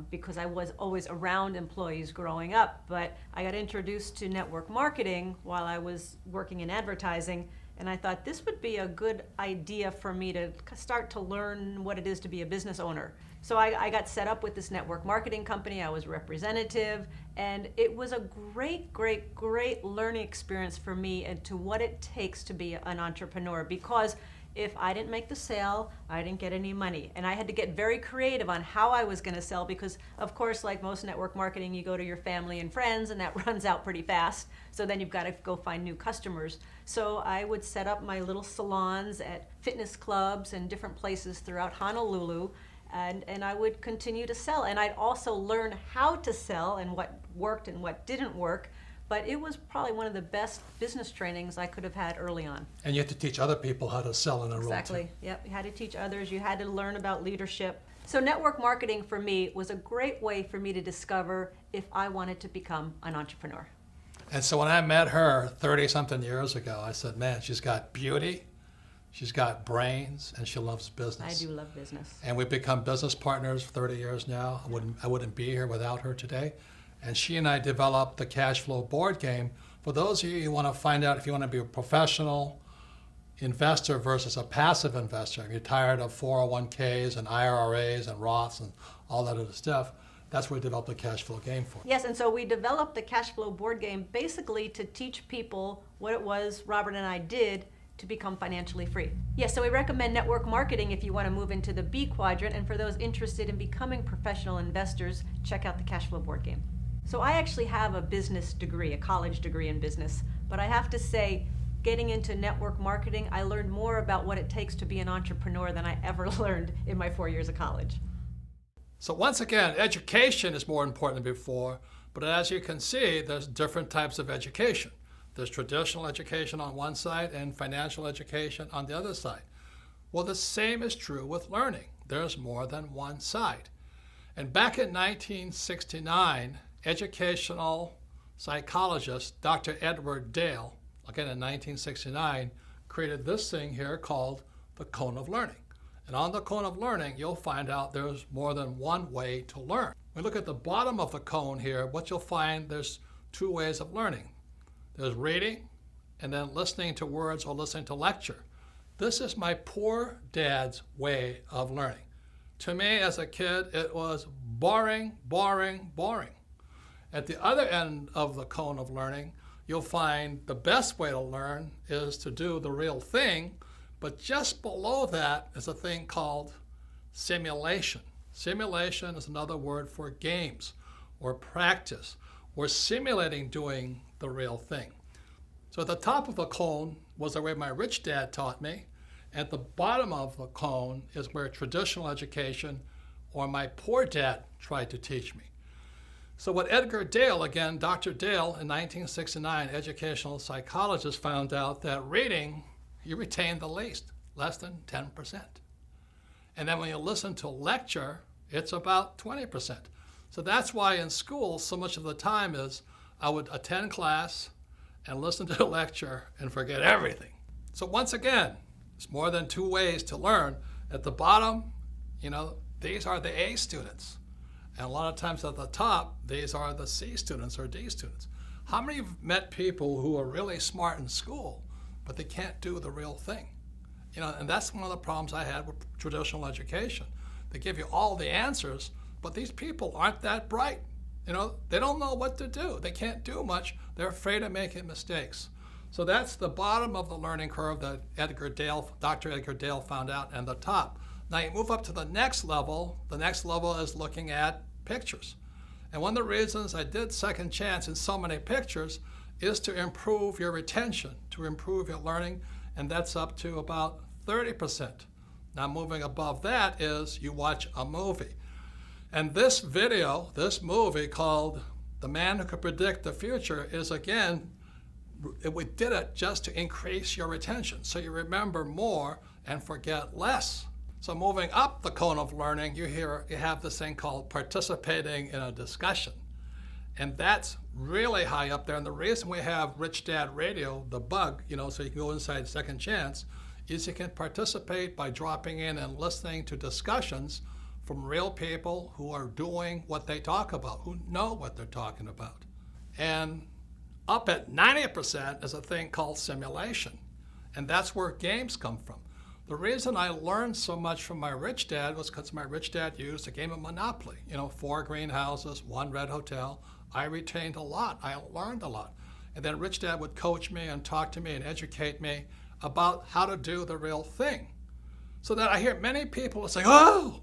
because I was always around employees growing up. But I got introduced to network marketing while I was working in advertising, and I thought this would be a good idea for me to start to learn what it is to be a business owner. So I got set up with this network marketing company. I was representative, and it was a great, great, great learning experience for me into what it takes to be an entrepreneur, because if I didn't make the sale, I didn't get any money. And I had to get very creative on how I was going to sell, because, of course, like most network marketing, you go to your family and friends, and that runs out pretty fast. So then you've got to go find new customers. So I would set up my little salons at fitness clubs and different places throughout Honolulu, and I would continue to sell. And I'd also learn how to sell and what worked and what didn't work. But it was probably one of the best business trainings I could have had early on. And you had to teach other people how to sell in a role. Exactly. Yep. You had to teach others. You had to learn about leadership. So network marketing for me was a great way for me to discover if I wanted to become an entrepreneur. And so when I met her 30-something years ago, I said, man, she's got beauty, she's got brains, and she loves business. I do love business. And we've become business partners for 30 years now. I wouldn't be here without her today. And she and I developed the cash flow board game. For those of you who want to find out if you want to be a professional investor versus a passive investor, if you're tired of 401ks and IRAs and Roths and all that other stuff, that's what we developed the cash flow game for. Yes, and so we developed the cash flow board game basically to teach people what it was Robert and I did to become financially free. Yes, so we recommend network marketing if you want to move into the B quadrant, and for those interested in becoming professional investors, check out the cash flow board game. So I actually have a business degree, a college degree in business, but I have to say, getting into network marketing, I learned more about what it takes to be an entrepreneur than I ever learned in my 4 years of college. So once again, education is more important than before, but as you can see, there's different types of education. There's traditional education on one side and financial education on the other side. Well, the same is true with learning. There's more than one side. And back in 1969, educational psychologist Dr. Edward Dale, again in 1969, created this thing here called the cone of learning. And on the cone of learning, you'll find out there's more than one way to learn. When we look at the bottom of the cone here, what you'll find, there's two ways of learning. There's reading and then listening to words or listening to lecture. This is my poor dad's way of learning. To me, as a kid, it was boring, boring, boring. At the other end of the cone of learning, you'll find the best way to learn is to do the real thing, but just below that is a thing called simulation. Simulation is another word for games or practice or simulating doing the real thing. So at the top of the cone was the way my rich dad taught me. At the bottom of the cone is where traditional education or my poor dad tried to teach me. So what Edgar Dale, again, Dr. Dale in 1969, educational psychologist, found out that reading, you retain the least, less than 10%. And then when you listen to lecture, it's about 20%. So that's why in school, so much of the time is I would attend class and listen to a lecture and forget everything. So once again, it's more than two ways to learn. At the bottom, these are the A students. And a lot of times at the top, these are the C students or D students. How many of you have met people who are really smart in school, but they can't do the real thing? And that's one of the problems I had with traditional education. They give you all the answers, but these people aren't that bright. They don't know what to do. They can't do much. They're afraid of making mistakes. So that's the bottom of the learning curve that Dr. Edgar Dale found out, and the top. Now you move up to the next level. The next level is looking at pictures. And one of the reasons I did Second Chance in so many pictures is to improve your retention, to improve your learning, and that's up to about 30%. Now moving above that is you watch a movie. And this movie called The Man Who Could Predict the Future is, again, we did it just to increase your retention, so you remember more and forget less. So moving up the cone of learning, you have this thing called participating in a discussion. And that's really high up there. And the reason we have Rich Dad Radio, the bug, so you can go inside Second Chance, is you can participate by dropping in and listening to discussions from real people who are doing what they talk about, who know what they're talking about. And up at 90% is a thing called simulation. And that's where games come from. The reason I learned so much from my rich dad was because my rich dad used a game of Monopoly. 4 greenhouses, 1 red hotel. I retained a lot. I learned a lot. And then rich dad would coach me and talk to me and educate me about how to do the real thing. So that I hear many people say, oh,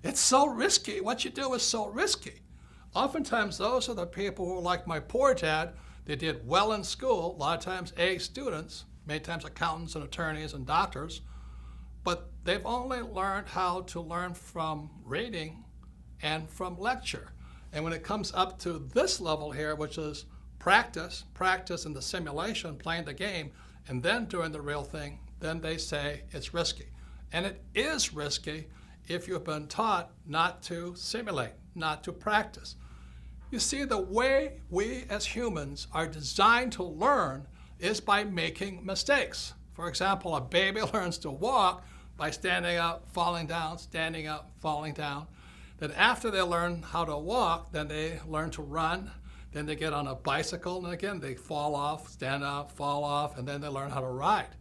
it's so risky. What you do is so risky. Oftentimes, those are the people who are like my poor dad. They did well in school, a lot of times A students, many times accountants and attorneys and doctors, but they've only learned how to learn from reading and from lecture. And when it comes up to this level here, which is practice in the simulation, playing the game, and then doing the real thing, then they say it's risky. And it is risky if you've been taught not to simulate, not to practice. You see, the way we as humans are designed to learn is by making mistakes. For example, a baby learns to walk by standing up, falling down, standing up, falling down. Then after they learn how to walk, then they learn to run. Then they get on a bicycle, and again, they fall off, stand up, fall off, and then they learn how to ride.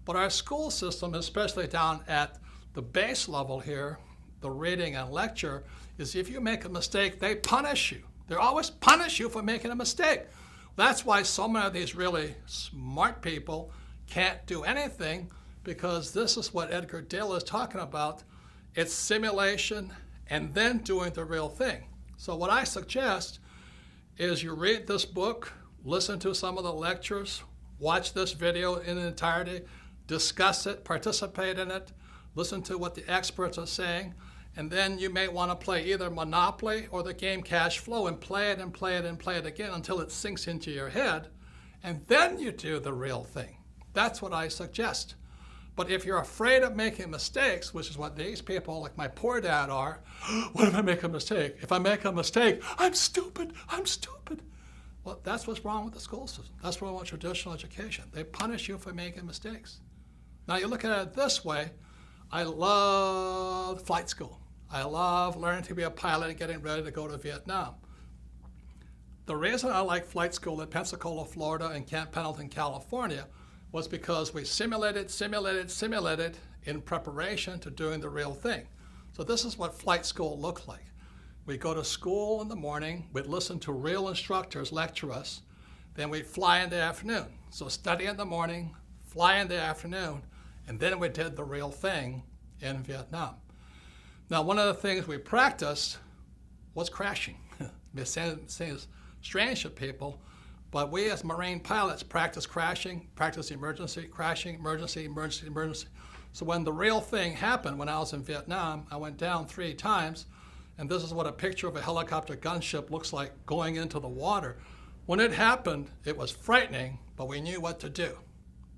But our school system, especially down at the base level here, the reading and lecture, is if you make a mistake, they punish you. They always punish you for making a mistake. That's why so many of these really smart people can't do anything, because this is what Edgar Dale is talking about. It's simulation and then doing the real thing. So what I suggest is you read this book, listen to some of the lectures, watch this video in entirety, discuss it, participate in it, listen to what the experts are saying, and then you may want to play either Monopoly or the game Cash Flow and play it and play it and play it again until it sinks into your head. and then you do the real thing. That's what I suggest. But if you're afraid of making mistakes, which is what these people like my poor dad are, what if I make a mistake? If I make a mistake, I'm stupid, I'm stupid. Well, that's what's wrong with the school system. That's what's wrong with traditional education. They punish you for making mistakes. Now you look at it this way, I love flight school. I love learning to be a pilot and getting ready to go to Vietnam. The reason I like flight school in Pensacola, Florida and Camp Pendleton, California was because we simulated in preparation to doing the real thing. So this is what flight school looked like. We'd go to school in the morning, we'd listen to real instructors lecture us, then we'd fly in the afternoon. So study in the morning, fly in the afternoon, and then we did the real thing in Vietnam. Now, one of the things we practiced was crashing. It seems strange to people, but we as Marine pilots practice crashing, practice emergency, crashing, emergency, emergency, emergency. So when the real thing happened, when I was in Vietnam, I went down 3 times, and this is what a picture of a helicopter gunship looks like going into the water. When it happened, it was frightening, but we knew what to do.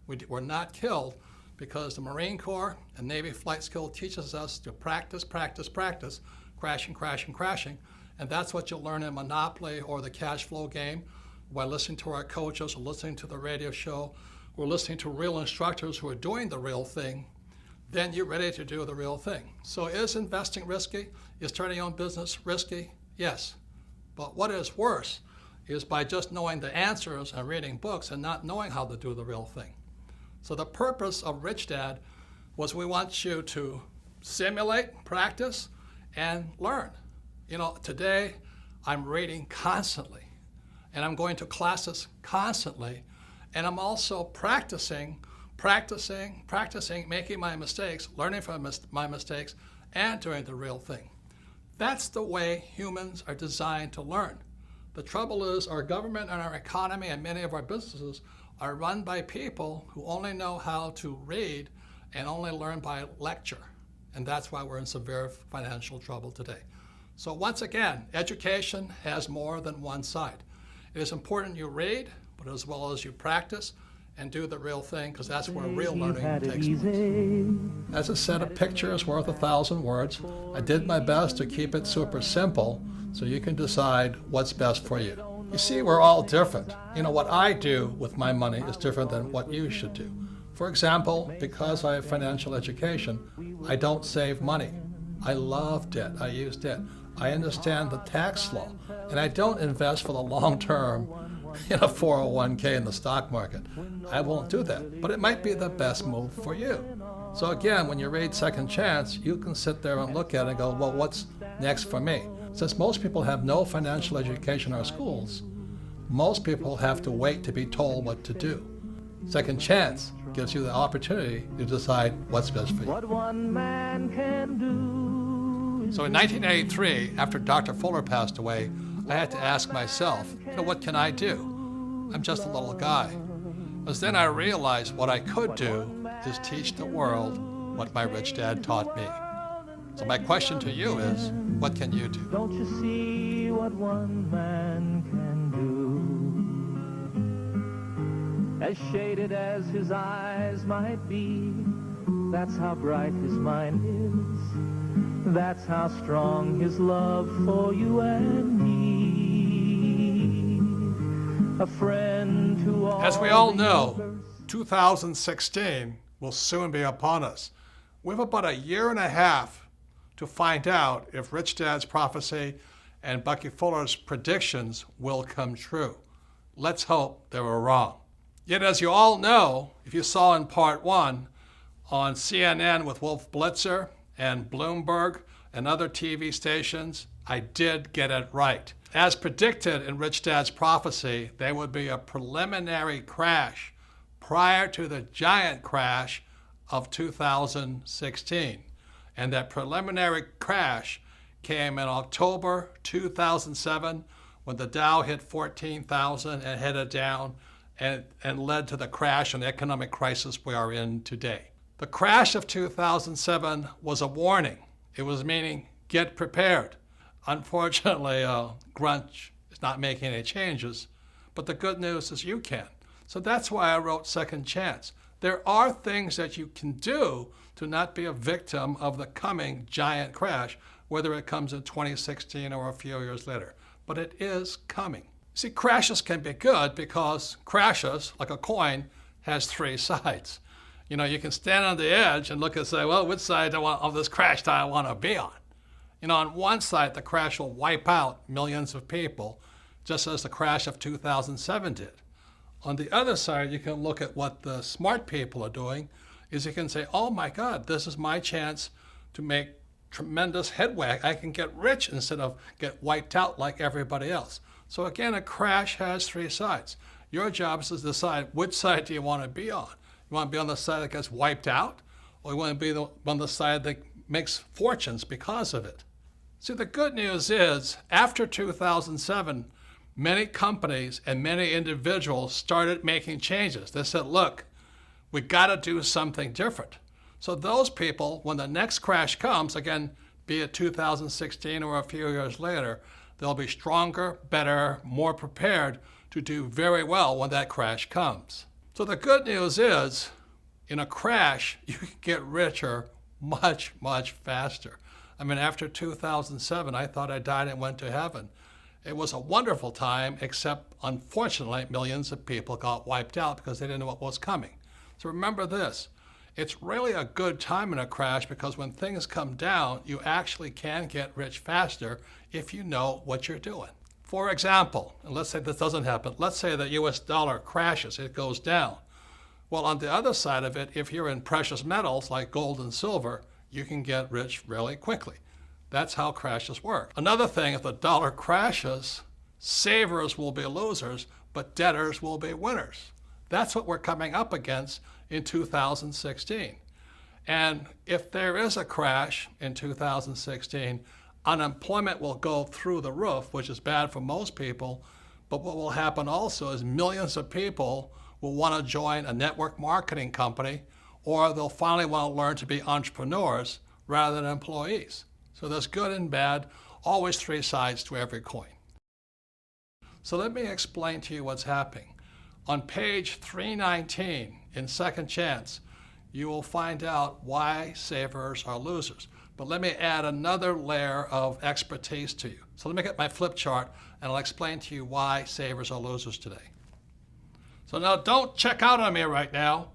We were not killed because the Marine Corps and Navy flight school teaches us to practice, practice, practice, crashing, crashing, crashing. And that's what you'll learn in Monopoly or the cash flow game by listening to our coaches or listening to the radio show or listening to real instructors who are doing the real thing. Then you're ready to do the real thing. So is investing risky? Is starting your own business risky? Yes. But what is worse is by just knowing the answers and reading books and not knowing how to do the real thing. So the purpose of Rich Dad was we want you to simulate, practice, and learn. You know, today I'm reading constantly, and I'm going to classes constantly, and I'm also practicing, making my mistakes, learning from my mistakes, and doing the real thing. That's the way humans are designed to learn. The trouble is our government and our economy and many of our businesses are run by people who only know how to read and only learn by lecture. And that's why we're in severe financial trouble today. So once again, education has more than one side. It is important you read, but as well as you practice and do the real thing, because that's where real learning takes place. As a set of pictures worth 1,000 words, I did my best to keep it super simple so you can decide what's best for you. You see, we're all different. You know, what I do with my money is different than what you should do. For example, because I have financial education, I don't save money. I love debt. I use debt. I understand the tax law, and I don't invest for the long term in a 401k in the stock market. I won't do that, but it might be the best move for you. So again, when you read Second Chance, you can sit there and look at it and go, well, what's next for me? Since most people have no financial education in our schools, most people have to wait to be told what to do. Second Chance gives you the opportunity to decide what's best for you. What one man can do. So in 1983, after Dr. Fuller passed away, I had to ask myself, what can I do? I'm just a little guy. But then I realized what I could do is teach the world what my rich dad taught me. So my question to you is, what can you do? Don't you see what one man can do? As shaded as his eyes might be, that's how bright his mind is. That's how strong his love for you and me. A friend to all. As we all know, 2016 will soon be upon us. We have about 1.5 years to find out if Rich Dad's prophecy and Bucky Fuller's predictions will come true. Let's hope they were wrong. Yet as you all know, if you saw in part 1, on CNN with Wolf Blitzer and Bloomberg and other TV stations, I did get it right. As predicted in Rich Dad's prophecy, there would be a preliminary crash prior to the giant crash of 2016. And that preliminary crash came in October 2007 when the Dow hit 14,000 and headed down and led to the crash and economic crisis we are in today. The crash of 2007 was a warning. It was meaning, get prepared. Unfortunately, Grunch is not making any changes, but the good news is you can. So that's why I wrote Second Chance. There are things that you can do to not be a victim of the coming giant crash, whether it comes in 2016 or a few years later. But it is coming. See, crashes can be good because crashes, like a coin, has three sides. You know, you can stand on the edge and look and say, well, which side of this crash do I want to be on? You know, on one side, the crash will wipe out millions of people, just as the crash of 2007 did. On the other side, you can look at what the smart people are doing, is you can say, oh my God, this is my chance to make tremendous headway. I can get rich instead of get wiped out like everybody else. So again, a crash has three sides. Your job is to decide which side do you want to be on. You want to be on the side that gets wiped out, or you want to be on the side that makes fortunes because of it? See, the good news is, after 2007, many companies and many individuals started making changes. They said, look, we got to do something different. So those people, when the next crash comes, again, be it 2016 or a few years later, they'll be stronger, better, more prepared to do very well when that crash comes. So the good news is, in a crash, you can get richer much, much faster. I mean, after 2007, I thought I died and went to heaven. It was a wonderful time, except unfortunately, millions of people got wiped out because they didn't know what was coming. So remember this, it's really a good time in a crash because when things come down, you actually can get rich faster if you know what you're doing. For example, and let's say this doesn't happen, let's say the US dollar crashes, it goes down. Well, on the other side of it, if you're in precious metals like gold and silver, you can get rich really quickly. That's how crashes work. Another thing, if the dollar crashes, savers will be losers, but debtors will be winners. That's what we're coming up against in 2016. And if there is a crash in 2016, unemployment will go through the roof, which is bad for most people. But what will happen also is millions of people will want to join a network marketing company, or they'll finally want to learn to be entrepreneurs rather than employees. So there's good and bad, always three sides to every coin. So let me explain to you what's happening. On page 319 in Second Chance, you will find out why savers are losers. But let me add another layer of expertise to you. So let me get my flip chart and I'll explain to you why savers are losers today. So now don't check out on me right now.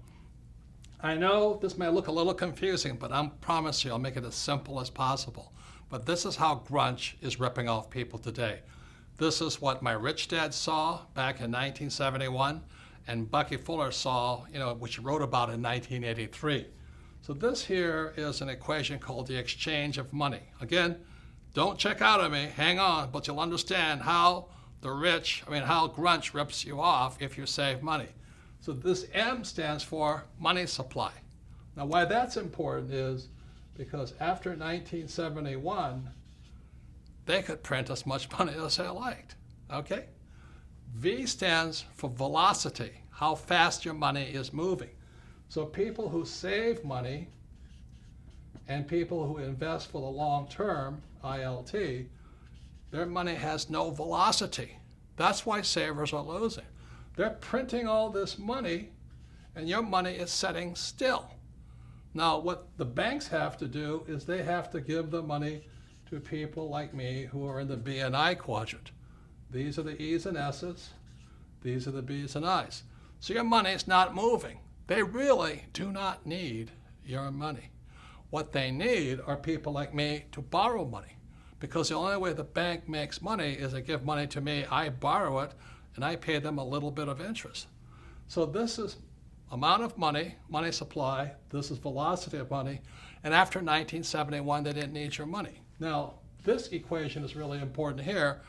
I know this may look a little confusing, but I promise you I'll make it as simple as possible. But this is how grunge is ripping off people today. This is what my rich dad saw back in 1971, and Bucky Fuller saw, which he wrote about in 1983. So this here is an equation called the exchange of money. Again, don't check out on me, hang on, but you'll understand how how grunge rips you off if you save money. So this M stands for money supply. Now why that's important is because after 1971, they could print as much money as they liked, okay? V stands for velocity, how fast your money is moving. So people who save money and people who invest for the long term, ILT, their money has no velocity. That's why savers are losing. They're printing all this money and your money is sitting still. Now what the banks have to do is they have to give the money to people like me who are in the B and I quadrant. These are the E's and S's. These are the B's and I's. So your money is not moving. They really do not need your money. What they need are people like me to borrow money, because the only way the bank makes money is they give money to me, I borrow it, and I pay them a little bit of interest. So this is amount of money, money supply, this is velocity of money, and after 1971, they didn't need your money. Now, this equation is really important here.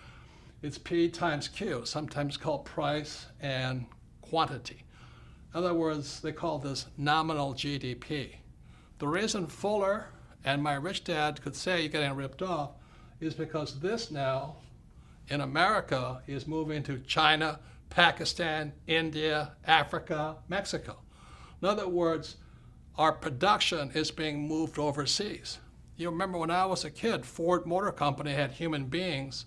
It's P times Q, sometimes called price and quantity. In other words, they call this nominal GDP. The reason Fuller and my rich dad could say you're getting ripped off is because this now, in America, is moving to China, Pakistan, India, Africa, Mexico. In other words, our production is being moved overseas. You remember when I was a kid, Ford Motor Company had human beings,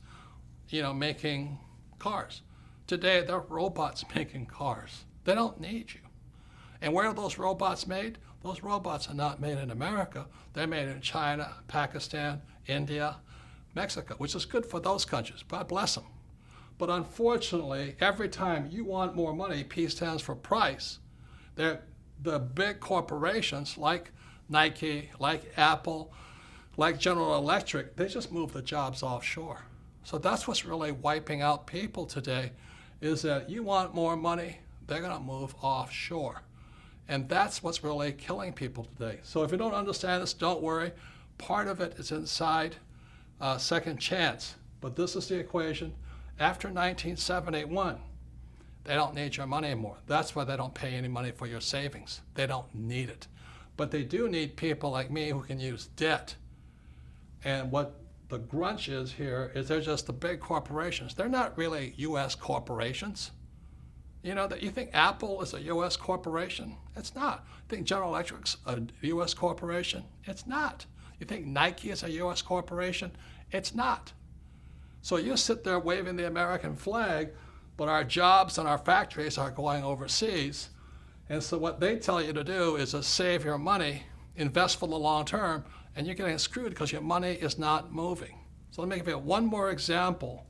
making cars. Today, they're robots making cars. They don't need you. And where are those robots made? Those robots are not made in America. They're made in China, Pakistan, India, Mexico, which is good for those countries. God bless them. But unfortunately, every time you want more money, P stands for price. The big corporations like Nike, like Apple, like General Electric, they just move the jobs offshore. So that's what's really wiping out people today, is that you want more money, they're going to move offshore. And that's what's really killing people today. So if you don't understand this, don't worry. Part of it is inside Second Chance. But this is the equation. After 1971, they don't need your money anymore. That's why they don't pay any money for your savings. They don't need it. But they do need people like me who can use debt. And what the grunge is here is they're just the big corporations. They're not really U.S. corporations. You know, that you think Apple is a U.S. corporation? It's not. You think General Electric's a U.S. corporation? It's not. You think Nike is a U.S. corporation? It's not. So you sit there waving the American flag, but our jobs and our factories are going overseas. And so what they tell you to do is to save your money, invest for the long term, and you're getting screwed because your money is not moving. So let me give you one more example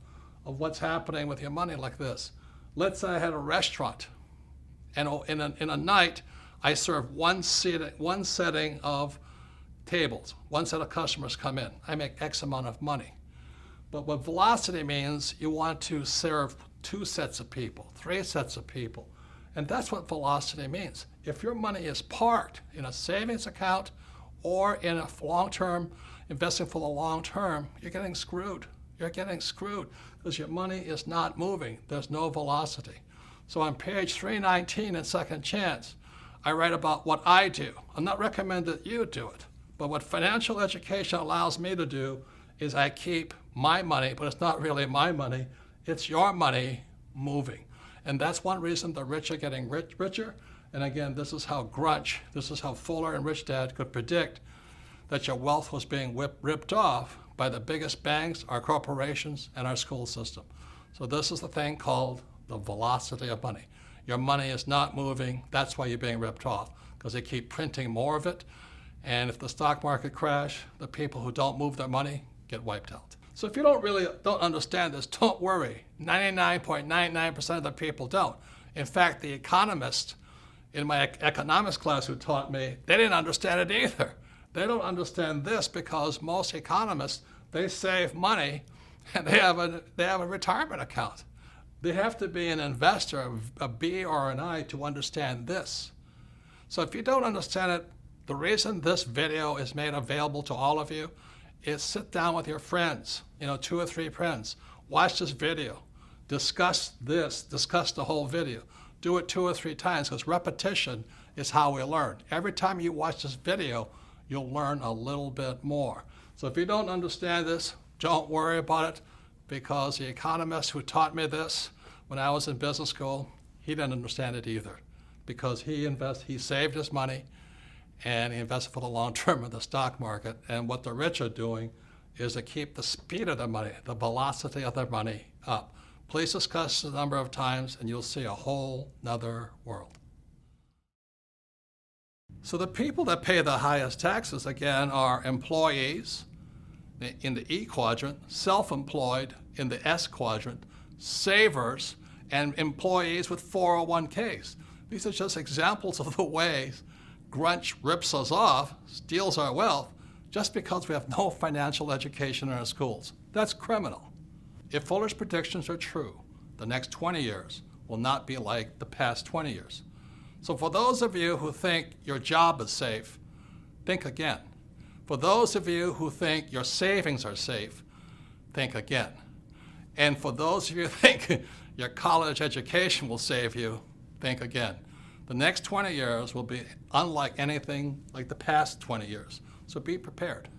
of what's happening with your money like this. Let's say I had a restaurant, and in a night, I serve one setting of tables. One set of customers come in. I make X amount of money. But what velocity means, you want to serve 2 sets of people, 3 sets of people. And that's what velocity means. If your money is parked in a savings account or in a long-term, investing for the long term, you're getting screwed. You're getting screwed because your money is not moving. There's no velocity. So on page 319 in Second Chance, I write about what I do. I'm not recommending that you do it, but what financial education allows me to do is I keep my money, but it's not really my money, it's your money moving. And that's one reason the rich are getting richer. And again, this is how grunge, this is how Fuller and Rich Dad could predict that your wealth was being ripped off by the biggest banks, our corporations, and our school system. So this is the thing called the velocity of money. Your money is not moving, that's why you're being ripped off, because they keep printing more of it. And if the stock market crash, the people who don't move their money get wiped out. So if you don't understand this, don't worry. 99.99% of the people don't. In fact, the economists in my economics class who taught me, they didn't understand it either. They don't understand this because most economists, they save money and they have a retirement account. They have to be an investor, a B or an I, to understand this. So if you don't understand it, the reason this video is made available to all of you is sit down with your friends, 2 or 3 friends. Watch this video. Discuss the whole video. Do it 2 or 3 times because repetition is how we learn. Every time you watch this video, you'll learn a little bit more. So if you don't understand this, don't worry about it because the economist who taught me this when I was in business school, he didn't understand it either because he saved his money and he invested for the long term in the stock market. And what the rich are doing is to keep the speed of their money, the velocity of their money up. Please discuss the number of times and you'll see a whole nother world. So the people that pay the highest taxes, again, are employees in the E quadrant, self-employed in the S quadrant, savers, and employees with 401ks. These are just examples of the ways grunge rips us off, steals our wealth, just because we have no financial education in our schools. That's criminal. If Fuller's predictions are true, the next 20 years will not be like the past 20 years. So for those of you who think your job is safe, think again. For those of you who think your savings are safe, think again. And for those of you who think your college education will save you, think again. The next 20 years will be unlike anything like the past 20 years. So be prepared.